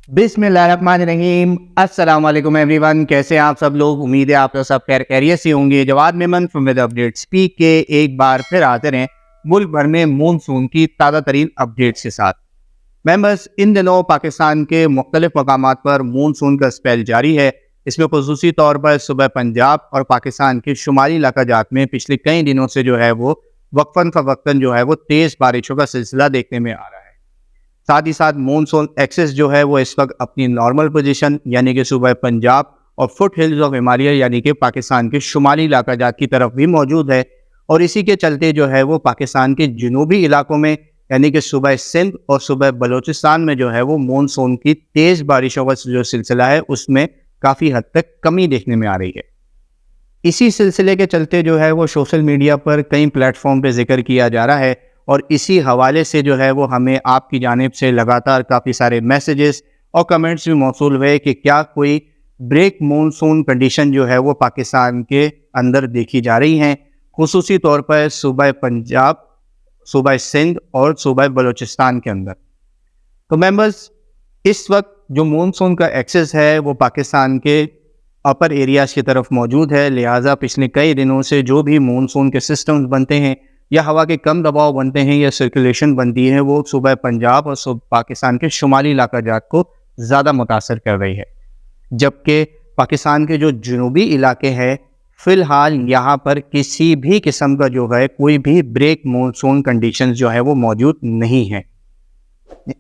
बिस्मिल्लाहिर्रहमानिर्रहीम। अस्सलाम वालेकुम एवरीवन, कैसे हैं आप सब लोग। उम्मीद है आप लोग सब खैरियत से होंगे। Jawad Memon from weather update speak के एक बार फिर हाजिर हैं मुल्क भर में मॉनसून की ताज़ा तरीन अपडेट्स के साथ। मेंबर्स, इन दिनों पाकिस्तान के मुख्तलिफ मकामात पर मॉनसून का स्पेल जारी है। इसमें खुसूसी तौर पर सुबह पंजाब और पाकिस्तान के शुमाली इलाका जात में पिछले कई दिनों से जो है वो वक्फन फ़वक्फन जो है वो तेज़ बारिशों का सिलसिला देखने में आ रहा है। साथ ही साथ मॉनसून एक्सेस जो है वो इस वक्त अपनी नॉर्मल पोजीशन यानी कि सुबह पंजाब और फुट हिल्स ऑफ हिमालय यानी कि पाकिस्तान के शुमाली इलाका जात की तरफ भी मौजूद है। और इसी के चलते जो है वो पाकिस्तान के जनूबी इलाकों में यानी कि सुबह सिंध और सुबह बलूचिस्तान में जो है वो मॉनसून की तेज़ बारिशों का जो सिलसिला है उसमें काफ़ी हद तक कमी देखने में आ रही है। इसी सिलसिले के चलते जो है वो सोशल मीडिया पर कई प्लेटफॉर्म पे जिक्र किया जा रहा है और इसी हवाले से जो है वो हमें आपकी जानिब से लगातार काफ़ी सारे मैसेजेस और कमेंट्स भी मौसूल हुए कि क्या कोई ब्रेक मॉनसून कंडीशन जो है वो पाकिस्तान के अंदर देखी जा रही हैं, खुसूसी तौर पर सूबा पंजाब, सूबा सिंध और सूबा बलूचिस्तान के अंदर। तो मेंबर्स, इस वक्त जो मॉनसून का एक्सेस है वो पाकिस्तान के अपर एरियाज़ की तरफ मौजूद है। लिहाजा पिछले कई दिनों से जो भी मॉनसून के सिस्टम्स बनते हैं या हवा के कम दबाव बनते हैं या सर्कुलेशन बनती है वो सुबह पंजाब और पाकिस्तान के शुमाली इलाका जात को ज़्यादा मुतासर कर रही है, जबकि पाकिस्तान के जो जनूबी इलाके हैं फ़िलहाल यहाँ पर किसी भी किस्म का जो है कोई भी ब्रेक मॉनसून कंडीशंस जो है वो मौजूद नहीं है।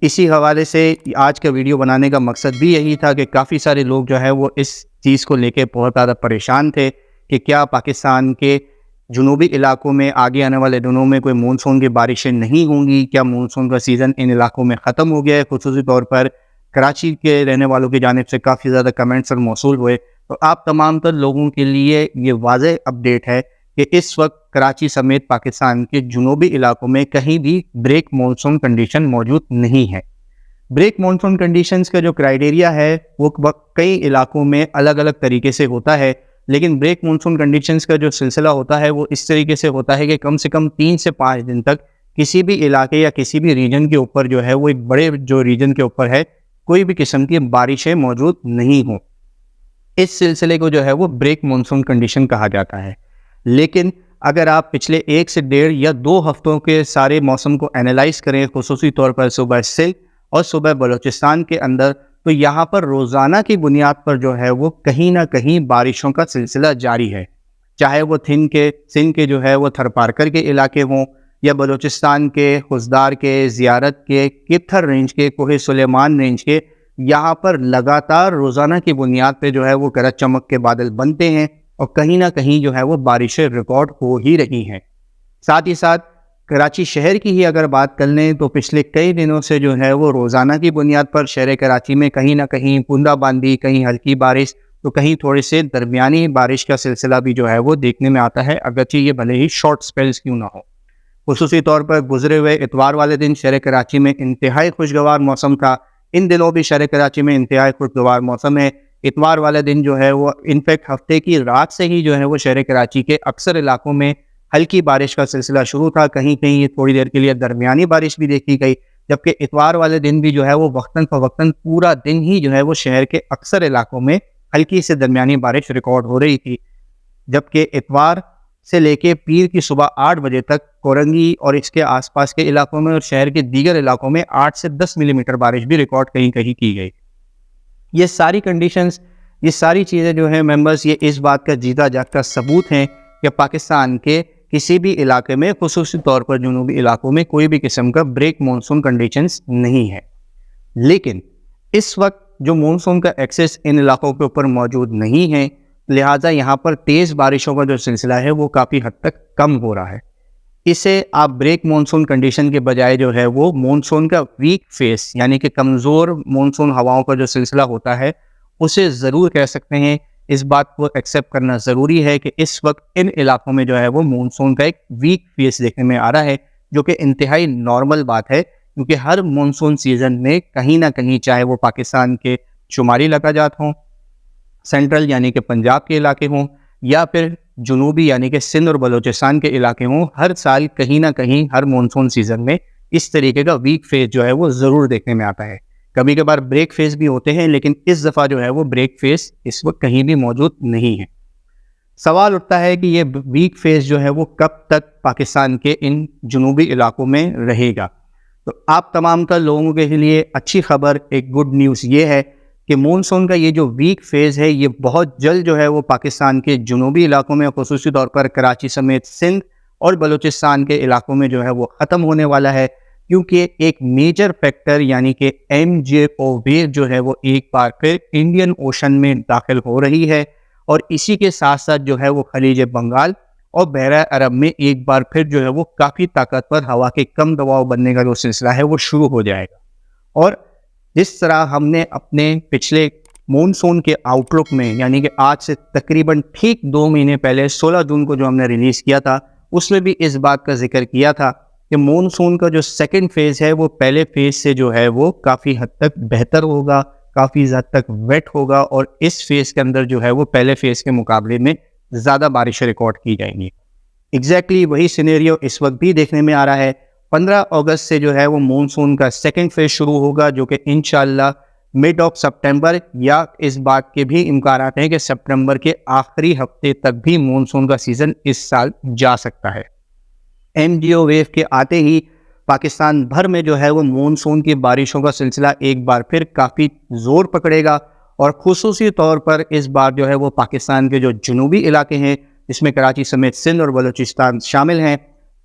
इसी हवाले से आज का वीडियो बनाने का मकसद भी यही था कि काफ़ी सारे लोग जो है वो इस चीज़ को लेके बहुत ज़्यादा परेशान थे कि क्या पाकिस्तान के जनूबी इलाकों में आगे आने वाले दिनों में कोई मानसून की बारिशें नहीं होंगी, क्या मानसून का सीज़न इन इलाकों में ख़त्म हो गया है। खुसूसी तौर पर कराची के रहने वालों की जानिब से काफ़ी ज़्यादा कमेंट्स और मौसूल हुए। तो आप तमाम तर लोगों के लिए ये वाज़ेह अपडेट है कि इस वक्त कराची समेत पाकिस्तान के जनूबी इलाकों में कहीं भी ब्रेक मानसून कंडीशन मौजूद नहीं है। ब्रेक मानसून कंडीशंस का जो क्राइटेरिया है वो कई इलाकों में अलग अलग तरीके से होता है, लेकिन ब्रेक मानसून कंडीशंस का जो सिलसिला होता है वो इस तरीके से होता है कि कम से कम 3 से 5 दिन तक किसी भी इलाके या किसी भी रीजन के ऊपर जो है वो एक बड़े जो रीजन के ऊपर है कोई भी किस्म की बारिशें मौजूद नहीं हों। इस सिलसिले को जो है वो ब्रेक मानसून कंडीशन कहा जाता है। लेकिन अगर आप पिछले 1 से 1.5 या 2 हफ्तों के सारे मौसम को एनालाइज करें, खुसूसी तौर पर सुबह सिंध और सुबह बलूचिस्तान के अंदर, तो यहाँ पर रोज़ाना की बुनियाद पर जो है वो कहीं ना कहीं बारिशों का सिलसिला जारी है। चाहे वो सिंध के जो है वो थरपारकर के इलाके हों या बलूचिस्तान के खुजदार के, ज़ियारत के, किथर रेंज के, कोहे सुलेमान रेंज के, यहाँ पर लगातार रोज़ाना की बुनियाद पे जो है वो गरज चमक के बादल बनते हैं और कहीं ना कहीं जो है वो बारिशें रिकॉर्ड हो ही रही हैं। साथ ही साथ कराची शहर की ही अगर बात कर लें तो पिछले कई दिनों से जो है वो रोज़ाना की बुनियाद पर शहर कराची में कहीं ना कहीं बूंदाबांदी, कहीं हल्की बारिश तो कहीं थोड़े से दरमियानी बारिश का सिलसिला भी जो है वो देखने में आता है, अगरचे ये भले ही शॉर्ट स्पेल्स क्यों ना हो। खुसूसी तौर पर गुजरे हुए इतवार वाले दिन शहर कराची में इंतहाई खुशगवार मौसम था। इन दिनों भी शहर कराची में इंतहाई खुशगवार मौसम है। इतवार वाले दिन जो है वो इनफैक्ट हफ्ते की रात से ही जो है वो शहर कराची के अक्सर इलाकों में हल्की बारिश का सिलसिला शुरू था। कहीं कहीं थोड़ी देर के लिए दरमियानी बारिश भी देखी गई, जबकि इतवार वाले दिन भी जो है वो वक्तन फवक्तन पूरा दिन ही जो है वो शहर के अक्सर इलाकों में हल्की से दरमियानी बारिश रिकॉर्ड हो रही थी। जबकि इतवार से लेके पीर की सुबह 8 बजे तक कोरंगी और इसके आसपास के इलाकों में और शहर के दीगर इलाकों में 8 से 10 मिलीमीटर बारिश भी रिकॉर्ड कहीं कहीं की गई। ये सारी कंडीशंस, ये सारी चीज़ें जो हैं मेंबर्स, ये इस बात का जीता जागता सबूत हैं कि पाकिस्तान के किसी भी इलाके में, खुसूसी तौर पर जनूबी इलाकों में, कोई भी किस्म का ब्रेक मानसून कंडीशंस नहीं है। लेकिन इस वक्त जो मानसून का एक्सेस इन इलाकों के ऊपर मौजूद नहीं है, लिहाजा यहाँ पर तेज़ बारिशों का जो सिलसिला है वो काफ़ी हद तक कम हो रहा है। इसे आप ब्रेक मानसून कंडीशन के बजाय जो है वो मानसून का वीक फेस यानी कि कमज़ोर मानसून हवाओं का जो सिलसिला होता है उसे ज़रूर कह सकते हैं। इस बात को एक्सेप्ट करना ज़रूरी है कि इस वक्त इन इलाकों में जो है वो मानसून का एक वीक फेस देखने में आ रहा है, जो कि इंतहाई नॉर्मल बात है, क्योंकि हर मानसून सीज़न में कहीं ना कहीं, चाहे वो पाकिस्तान के शुमाली इलाका जात हों, सेंट्रल यानी कि पंजाब के इलाके हों, या फिर जनूबी यानी कि सिंध और बलूचिस्तान के इलाके हों, हर साल कहीं ना कहीं हर मानसून सीज़न में इस तरीके का वीक फेस जो है वो ज़रूर देखने में आता है। کبھی کبھار بریک فیز بھی ہوتے ہیں، لیکن اس دفعہ جو ہے وہ بریک فیز اس وقت کہیں بھی موجود نہیں ہے۔ سوال اٹھتا ہے کہ یہ ویک فیز جو ہے وہ کب تک پاکستان کے ان جنوبی علاقوں میں رہے گا؟ تو آپ تمام تر لوگوں کے لیے اچھی خبر، ایک گڈ نیوز یہ ہے کہ مونسون کا یہ جو ویک فیز ہے یہ بہت جلد جو ہے وہ پاکستان کے جنوبی علاقوں میں، خصوصی طور پر کراچی سمیت سندھ اور بلوچستان کے علاقوں میں جو ہے وہ ختم ہونے والا ہے، کیونکہ ایک میجر فیکٹر یعنی کہ MJO ویو جو ہے وہ ایک بار پھر انڈین اوشن میں داخل ہو رہی ہے، اور اسی کے ساتھ ساتھ جو ہے وہ خلیج بنگال اور بحیرہ عرب میں ایک بار پھر جو ہے وہ کافی طاقتور ہوا کے کم دباؤ بننے کا جو سلسلہ ہے وہ شروع ہو جائے گا۔ اور جس طرح ہم نے اپنے پچھلے مونسون کے آؤٹ لک میں، یعنی کہ آج سے تقریباً ٹھیک 2 مہینے پہلے 16 جون کو جو ہم نے ریلیز کیا تھا، اس میں بھی اس بات کا ذکر کیا تھا کہ مونسون کا جو سیکنڈ فیز ہے وہ پہلے فیز سے جو ہے وہ کافی حد تک بہتر ہوگا، کافی حد تک ویٹ ہوگا، اور اس فیز کے اندر جو ہے وہ پہلے فیز کے مقابلے میں زیادہ بارشیں ریکارڈ کی جائیں گی۔ ایگزیکٹلی وہی سینیریو اس وقت بھی دیکھنے میں آ رہا ہے۔ 15 اگست سے جو ہے وہ مونسون کا سیکنڈ فیز شروع ہوگا، جو کہ انشاءاللہ مڈ آف سپٹمبر، یا اس بات کے بھی امکانات ہیں کہ سپٹمبر کے آخری ہفتے تک بھی مونسون کا سیزن اس سال جا سکتا ہے۔ MJO ویو کے آتے ہی پاکستان بھر میں جو ہے وہ مونسون کی بارشوں کا سلسلہ ایک بار پھر کافی زور پکڑے گا، اور خصوصی طور پر اس بار جو ہے وہ پاکستان کے جو جنوبی علاقے ہیں، جس میں کراچی سمیت سندھ اور بلوچستان شامل ہیں،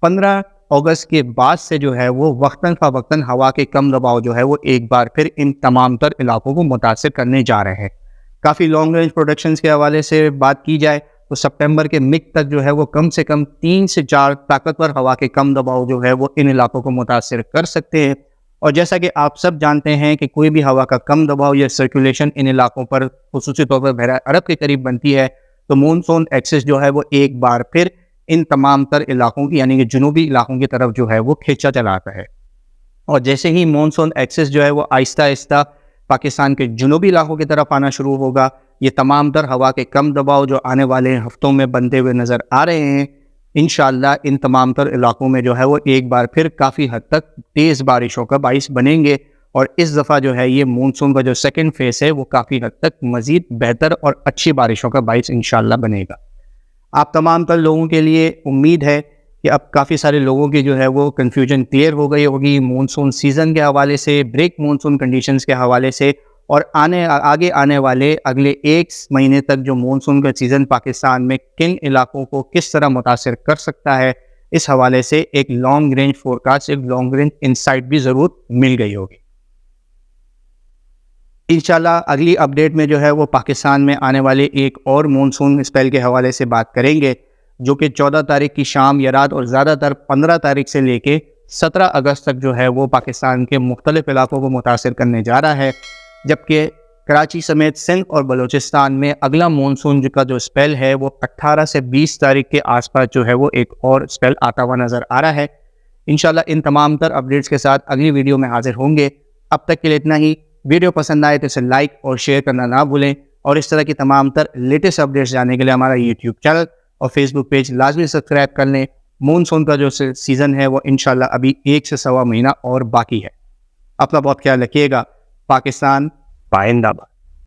15 اگست کے بعد سے جو ہے وہ وقتاً فوقتاً ہوا کے کم دباؤ جو ہے وہ ایک بار پھر ان تمام تر علاقوں کو متاثر کرنے جا رہے ہیں۔ کافی لانگ رینج پروڈکشنز کے حوالے سے بات کی جائے تو سپٹمبر کے مڈ تک جو ہے وہ کم سے کم 3 سے 4 طاقتور ہوا کے کم دباؤ جو ہے وہ ان علاقوں کو متاثر کر سکتے ہیں۔ اور جیسا کہ آپ سب جانتے ہیں کہ کوئی بھی ہوا کا کم دباؤ یا سرکولیشن ان علاقوں پر، خصوصی طور پر بحیرہ عرب کے قریب بنتی ہے، تو مونسون ایکسس جو ہے وہ ایک بار پھر ان تمام تر علاقوں کی، یعنی کہ جنوبی علاقوں کی طرف جو ہے وہ کھینچا چلاتا ہے۔ اور جیسے ہی مونسون ایکسس جو ہے وہ آہستہ آہستہ پاکستان کے جنوبی علاقوں کی طرف آنا شروع ہوگا، یہ تمام تر ہوا کے کم دباؤ جو آنے والے ہفتوں میں بنتے ہوئے نظر آ رہے ہیں، انشاءاللہ ان تمام تر علاقوں میں جو ہے وہ ایک بار پھر کافی حد تک تیز بارشوں کا باعث بنیں گے، اور اس دفعہ جو ہے یہ مونسون کا جو سیکنڈ فیز ہے وہ کافی حد تک مزید بہتر اور اچھی بارشوں کا باعث انشاءاللہ بنے گا۔ آپ تمام تر لوگوں کے لیے امید ہے کہ اب کافی سارے لوگوں کی جو ہے وہ کنفیوژن کلیئر ہو گئی ہوگی مونسون سیزن کے حوالے سے، بریک مونسون کنڈیشنز کے حوالے سے، اور آگے آنے والے اگلے 1 مہینے تک جو مونسون کا سیزن پاکستان میں کن علاقوں کو کس طرح متاثر کر سکتا ہے، اس حوالے سے ایک لانگ رینج فورکاسٹ، ایک لانگ رینج انسائٹ بھی ضرور مل گئی ہوگی۔ انشاءاللہ اگلی اپڈیٹ میں جو ہے وہ پاکستان میں آنے والے ایک اور مونسون اسپیل کے حوالے سے بات کریں گے، جو کہ 14 تاریخ کی شام یا رات، اور زیادہ تر 15 تاریخ سے لے کے 17 اگست تک جو ہے وہ پاکستان کے مختلف علاقوں کو متاثر کرنے جا رہا ہے، جبکہ کراچی سمیت سندھ اور بلوچستان میں اگلا مونسون کا جو اسپیل ہے وہ 18 سے 20 تاریخ کے آس پاس جو ہے وہ ایک اور اسپیل آتا ہوا نظر آ رہا ہے۔ انشاءاللہ ان تمام تر اپڈیٹس کے ساتھ اگلی ویڈیو میں حاضر ہوں گے۔ اب تک کے لیے اتنا ہی۔ ویڈیو پسند آئے تو اسے لائک اور شیئر کرنا نہ بھولیں، اور اس طرح کی تمام تر لیٹسٹ اپڈیٹس جاننے کے لیے ہمارا یوٹیوب چینل اور فیس بک پیج لازمی سبسکرائب کر لیں۔ مونسون کا جو سیزن ہے وہ انشاءاللہ ابھی 1 سے 1.25 مہینہ اور باقی ہے۔ اپنا بہت خیال رکھیے گا۔ پاکستان زندہ باد۔